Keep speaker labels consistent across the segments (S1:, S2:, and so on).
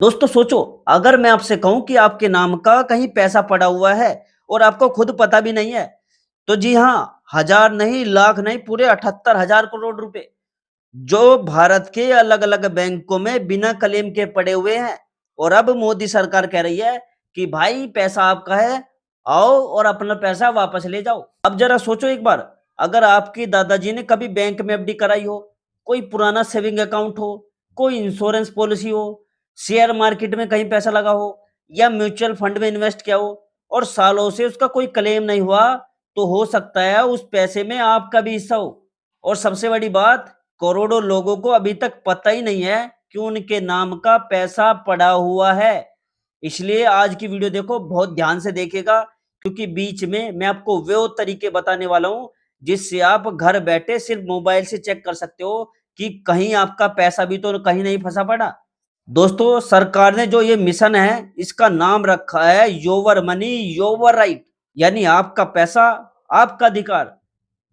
S1: दोस्तों सोचो, अगर मैं आपसे कहूं कि आपके नाम का कहीं पैसा पड़ा हुआ है और आपको खुद पता भी नहीं है, तो जी हाँ, हजार नहीं, लाख नहीं, पूरे 78,000 करोड़ रुपए जो भारत के अलग-अलग बैंकों में बिना क्लेम के पड़े हुए हैं। और अब मोदी सरकार कह रही है कि भाई पैसा आपका है, आओ और अपना पैसा वापस ले जाओ। अब जरा सोचो एक बार, अगर आपके दादाजी ने कभी बैंक में एफडी कराई हो, कोई पुराना सेविंग अकाउंट हो, कोई इंश्योरेंस पॉलिसी हो, शेयर मार्केट में कहीं पैसा लगा हो या म्यूचुअल फंड में इन्वेस्ट किया हो और सालों से उसका कोई क्लेम नहीं हुआ, तो हो सकता है उस पैसे में आपका भी हिस्सा हो। और सबसे बड़ी बात, करोड़ों लोगों को अभी तक पता ही नहीं है कि उनके नाम का पैसा पड़ा हुआ है। इसलिए आज की वीडियो देखो, बहुत ध्यान से देखिएगा, क्योंकि बीच में मैं आपको वो तरीके बताने वाला हूं जिससे आप घर बैठे सिर्फ मोबाइल से चेक कर सकते हो कि कहीं आपका पैसा भी तो कहीं नहीं फंसा पड़ा। दोस्तों, सरकार ने जो ये मिशन है इसका नाम रखा है योवर मनी योवर राइट, यानी आपका पैसा आपका अधिकार।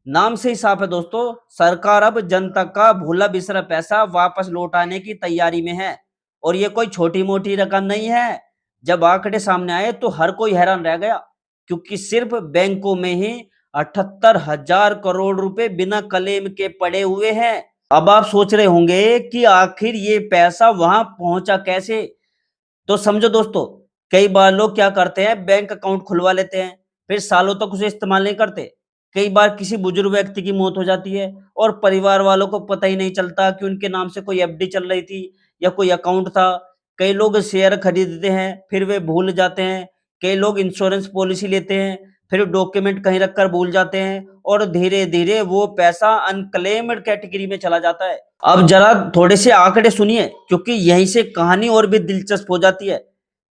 S1: नाम से ही साफ है दोस्तों, सरकार अब जनता का भूला बिसरा पैसा वापस लौटाने की तैयारी में है। और ये कोई छोटी मोटी रकम नहीं है। जब आंकड़े सामने आए तो हर कोई हैरान रह गया, क्योंकि सिर्फ बैंकों में ही 78,000 करोड़ रुपए बिना क्लेम के पड़े हुए हैं। अब आप सोच रहे होंगे कि आखिर ये पैसा वहां पहुंचा कैसे। तो समझो दोस्तों, कई बार लोग क्या करते हैं, बैंक अकाउंट खुलवा लेते हैं, फिर सालों तक उसे इस्तेमाल नहीं करते। कई बार किसी बुजुर्ग व्यक्ति की मौत हो जाती है और परिवार वालों को पता ही नहीं चलता कि उनके नाम से कोई एफडी चल रही थी या कोई अकाउंट था। कई लोग शेयर खरीदते हैं, फिर वे भूल जाते हैं। कई लोग इंश्योरेंस पॉलिसी लेते हैं, फिर डॉक्यूमेंट कहीं रखकर भूल जाते हैं और धीरे धीरे वो पैसा अनक्लेम्ड कैटेगरी में चला जाता है। अब जरा थोड़े से आंकड़े सुनिए, क्योंकि यहीं से कहानी और भी दिलचस्प हो जाती है।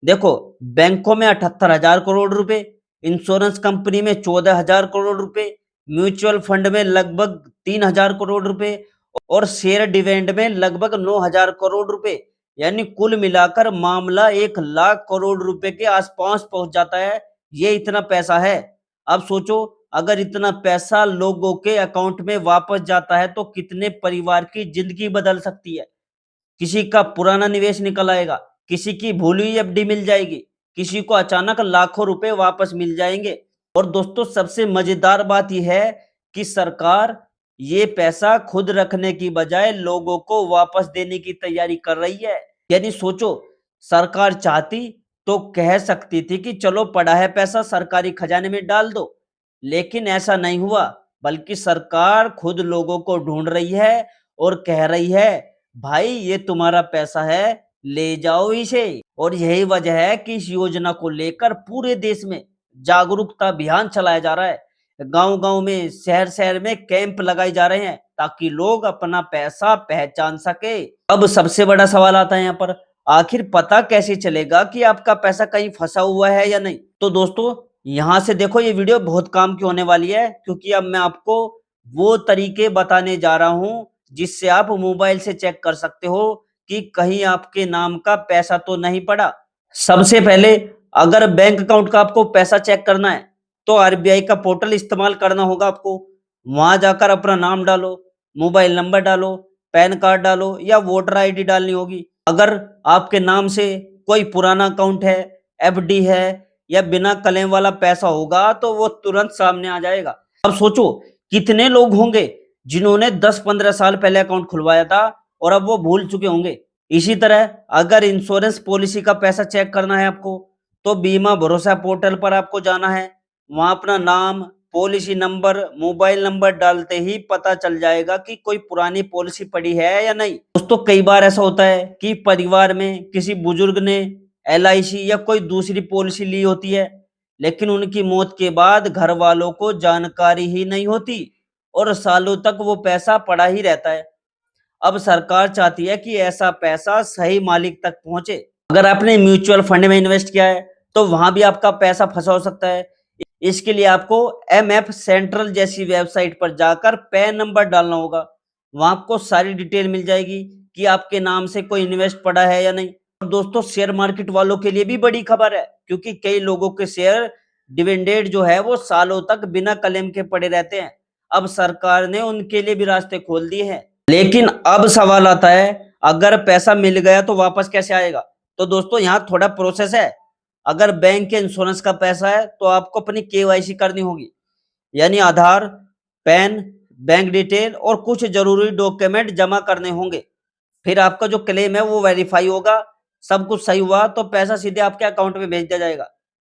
S1: देखो, बैंकों में 78,000 करोड़ रुपए, इंश्योरेंस कंपनी में 14,000 करोड़ रुपए, म्यूचुअल फंड में लगभग 3,000 करोड़ रुपए और शेयर डिविडेंड में लगभग 9,000 करोड़ रुपए। यानी कुल मिलाकर मामला 1,00,000 करोड़ रुपए के आसपास पहुंच जाता है। ये इतना पैसा है। अब सोचो, अगर इतना पैसा लोगों के अकाउंट में वापस जाता है तो कितने परिवार की जिंदगी बदल सकती है। किसी का पुराना निवेश निकल आएगा, किसी की भूली हुई एफडी मिल जाएगी, किसी को अचानक लाखों रुपए वापस मिल जाएंगे। और दोस्तों, सबसे मजेदार बात यह है कि सरकार ये पैसा खुद रखने की बजाय लोगों को वापस देने की तैयारी कर रही है। यानी सोचो, सरकार चाहती तो कह सकती थी कि चलो पड़ा है पैसा, सरकारी खजाने में डाल दो, लेकिन ऐसा नहीं हुआ। बल्कि सरकार खुद लोगों को ढूंढ रही है और कह रही है, भाई ये तुम्हारा पैसा है, ले जाओ इसे। और यही वजह है कि इस योजना को लेकर पूरे देश में जागरूकता अभियान चलाया जा रहा है। गांव-गांव में, शहर-शहर में कैंप लगाए जा रहे हैं ताकि लोग अपना पैसा पहचान सके। अब सबसे बड़ा सवाल आता है यहाँ पर, आखिर पता कैसे चलेगा कि आपका पैसा कहीं फंसा हुआ है या नहीं? तो दोस्तों, यहाँ से देखो, ये वीडियो बहुत काम की होने वाली है, क्योंकि अब मैं आपको वो तरीके बताने जा रहा हूँ जिससे आप मोबाइल से चेक कर सकते हो कि कहीं आपके नाम का पैसा तो नहीं पड़ा। सबसे पहले, अगर बैंक अकाउंट का आपको पैसा चेक करना है, तो आरबीआई का पोर्टल इस्तेमाल करना होगा आपको। वहां जाकर अपना नाम डालो, मोबाइल नंबर डालो, पैन कार्ड डालो या वोटर आईडी डालनी होगी। अगर आपके नाम से कोई पुराना अकाउंट है, एफडी है या बिना क्लेम वाला पैसा होगा, तो वो तुरंत सामने आ जाएगा। अब सोचो, कितने लोग होंगे जिन्होंने 10-15 साल पहले अकाउंट खुलवाया था और अब वो भूल चुके होंगे। इसी तरह अगर इंश्योरेंस पॉलिसी का पैसा चेक करना है आपको, तो बीमा भरोसा पोर्टल पर आपको जाना है। वहां अपना नाम, पॉलिसी नंबर, मोबाइल नंबर डालते ही पता चल जाएगा कि कोई पुरानी पॉलिसी पड़ी है या नहीं। दोस्तों, कई बार ऐसा होता है कि परिवार में किसी बुजुर्ग ने एलआईसी या कोई दूसरी पॉलिसी ली होती है, लेकिन उनकी मौत के बाद घर वालों को जानकारी ही नहीं होती और सालों तक वो पैसा पड़ा ही रहता है। अब सरकार चाहती है कि ऐसा पैसा सही मालिक तक पहुंचे। अगर आपने म्यूचुअल फंड में इन्वेस्ट किया है, तो वहां भी आपका पैसा फंसा हो सकता है। इसके लिए आपको एमएफ सेंट्रल जैसी वेबसाइट पर जाकर पैन नंबर डालना होगा। वहां आपको सारी डिटेल मिल जाएगी कि आपके नाम से कोई इन्वेस्ट पड़ा है या नहीं। और दोस्तों, शेयर मार्केट वालों के लिए भी बड़ी खबर है, क्योंकि कई लोगों के शेयर डिविडेंड जो है वो सालों तक बिना क्लेम के पड़े रहते हैं। अब सरकार ने उनके लिए भी रास्ते खोल दिए हैं। लेकिन अब सवाल आता है, अगर पैसा मिल गया तो वापस कैसे आएगा? तो दोस्तों यहाँ थोड़ा प्रोसेस है। अगर बैंक के इंश्योरेंस का पैसा है तो आपको अपनी केवाईसी करनी होगी, यानी आधार, पैन, बैंक डिटेल और कुछ जरूरी डॉक्यूमेंट जमा करने होंगे। फिर आपका जो क्लेम है वो वेरीफाई होगा। सब कुछ सही हुआ तो पैसा सीधे आपके अकाउंट में भेज दिया जाएगा।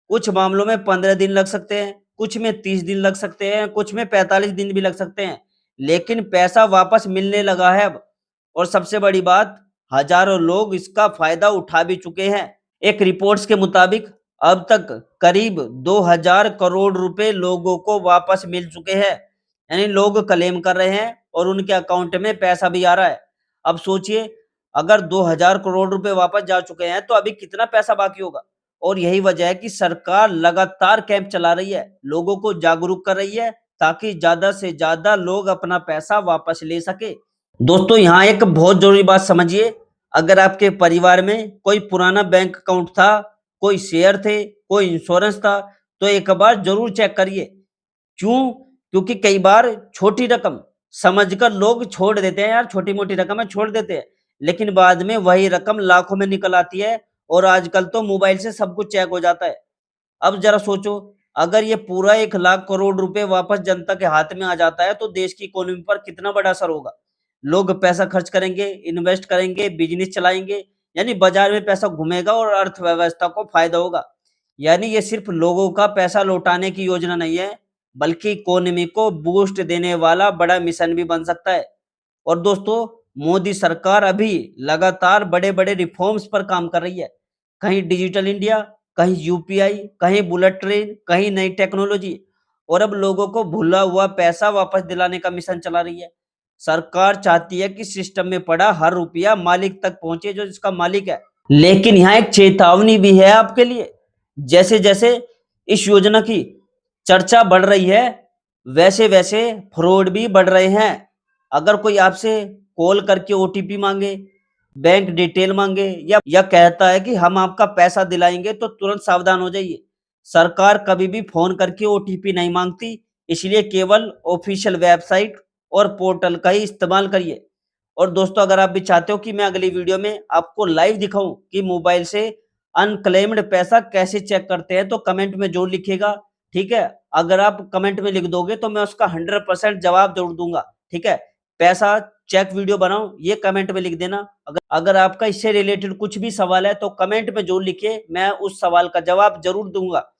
S1: कुछ मामलों में 15 दिन लग सकते हैं, कुछ में 30 दिन लग सकते हैं, कुछ में 45 दिन भी लग सकते हैं, लेकिन पैसा वापस मिलने लगा है अब। और सबसे बड़ी बात, हजारों लोग इसका फायदा उठा भी चुके हैं। एक रिपोर्ट्स के मुताबिक अब तक करीब 2000 करोड़ रुपए लोगों को वापस मिल चुके हैं, यानी लोग क्लेम कर रहे हैं और उनके अकाउंट में पैसा भी आ रहा है। अब सोचिए, अगर 2000 करोड़ रुपए वापस जा चुके हैं तो अभी कितना पैसा बाकी होगा। और यही वजह है कि सरकार लगातार कैंप चला रही है, लोगों को जागरूक कर रही है, ताकि ज्यादा से ज्यादा लोग अपना पैसा वापस ले सके। दोस्तों यहाँ एक बहुत जरूरी बात समझिए, अगर आपके परिवार में कोई पुराना बैंक अकाउंट था, कोई शेयर थे, कोई इंश्योरेंस था, तो एक बार जरूर चेक करिए। क्यों? क्योंकि कई बार छोटी रकम समझकर लोग छोड़ देते हैं, यार छोटी मोटी रकम है छोड़ देते हैं, लेकिन बाद में वही रकम लाखों में निकल आती है। और आजकल तो मोबाइल से सब कुछ चेक हो जाता है। अब जरा सोचो, अगर ये पूरा 1 लाख करोड़ रुपए वापस जनता के हाथ में आ जाता है तो देश की इकोनॉमी पर कितना बड़ा असर होगा। लोग पैसा खर्च करेंगे, इन्वेस्ट करेंगे, बिजनेस चलाएंगे, यानी बाजार में पैसा घूमेगा और अर्थव्यवस्था को फायदा होगा। यानी ये सिर्फ लोगों का पैसा लौटाने की योजना नहीं है, बल्कि इकोनॉमी को बूस्ट देने वाला बड़ा मिशन भी बन सकता है। और दोस्तों, मोदी सरकार अभी लगातार बड़े-बड़े रिफॉर्म्स पर काम कर रही है। कहीं डिजिटल इंडिया, कहीं यूपीआई, कहीं बुलेट ट्रेन, कहीं नई टेक्नोलॉजी, और अब लोगों को भूला हुआ पैसा वापस दिलाने का मिशन चला रही है। सरकार चाहती है कि सिस्टम में पड़ा हर रुपया मालिक तक पहुंचे जो इसका मालिक है। लेकिन यहाँ एक चेतावनी भी है आपके लिए। जैसे-जैसे इस योजना की चर्चा बढ़ रही है, वैसे-वैसे फ्रॉड भी बढ़ रहे हैं। अगर कोई आपसे कॉल करके ओटीपी मांगे, बैंक डिटेल मांगे या कहता है कि हम आपका पैसा दिलाएंगे, तो तुरंत सावधान हो जाइए। सरकार कभी भी फोन करके ओटीपी नहीं मांगती, इसलिए केवल ऑफिशियल वेबसाइट और पोर्टल का ही इस्तेमाल करिए। और दोस्तों, अगर आप भी चाहते हो कि मैं अगली वीडियो में आपको लाइव दिखाऊं कि मोबाइल से अनक्लेम्ड पैसा कैसे चेक करते हैं, तो कमेंट में जरूर लिखिएगा। ठीक है, अगर आप कमेंट में लिख दोगे तो मैं उसका 100% जवाब जरूर दूंगा। ठीक है, पैसा चेक वीडियो बनाऊं, ये कमेंट में लिख देना। अगर आपका इससे रिलेटेड कुछ भी सवाल है तो कमेंट में जरूर लिखिए, मैं उस सवाल का जवाब जरूर दूंगा।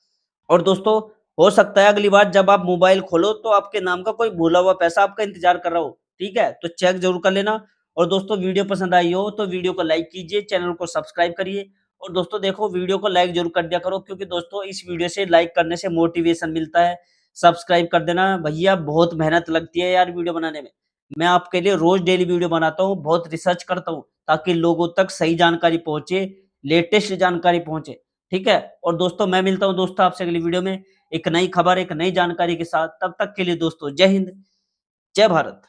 S1: और दोस्तों, हो सकता है अगली बार जब आप मोबाइल खोलो तो आपके नाम का कोई भूला हुआ पैसा आपका इंतजार कर रहा हो। ठीक है, तो चेक जरूर कर लेना। और दोस्तों, वीडियो पसंद आई हो तो वीडियो को लाइक कीजिए, चैनल को सब्सक्राइब करिए। और दोस्तों देखो, वीडियो को लाइक जरूर कर दिया करो, क्योंकि दोस्तों इस वीडियो से लाइक करने से मोटिवेशन मिलता है। सब्सक्राइब कर देना भैया, बहुत मेहनत लगती है यार वीडियो बनाने में। मैं आपके लिए रोज डेली वीडियो बनाता हूँ, बहुत रिसर्च करता हूँ, ताकि लोगों तक सही जानकारी पहुंचे, लेटेस्ट जानकारी पहुंचे। ठीक है, और दोस्तों मैं मिलता हूँ दोस्तों आपसे अगली वीडियो में एक नई खबर, एक नई जानकारी के साथ। तब तक के लिए दोस्तों, जय हिंद, जय भारत।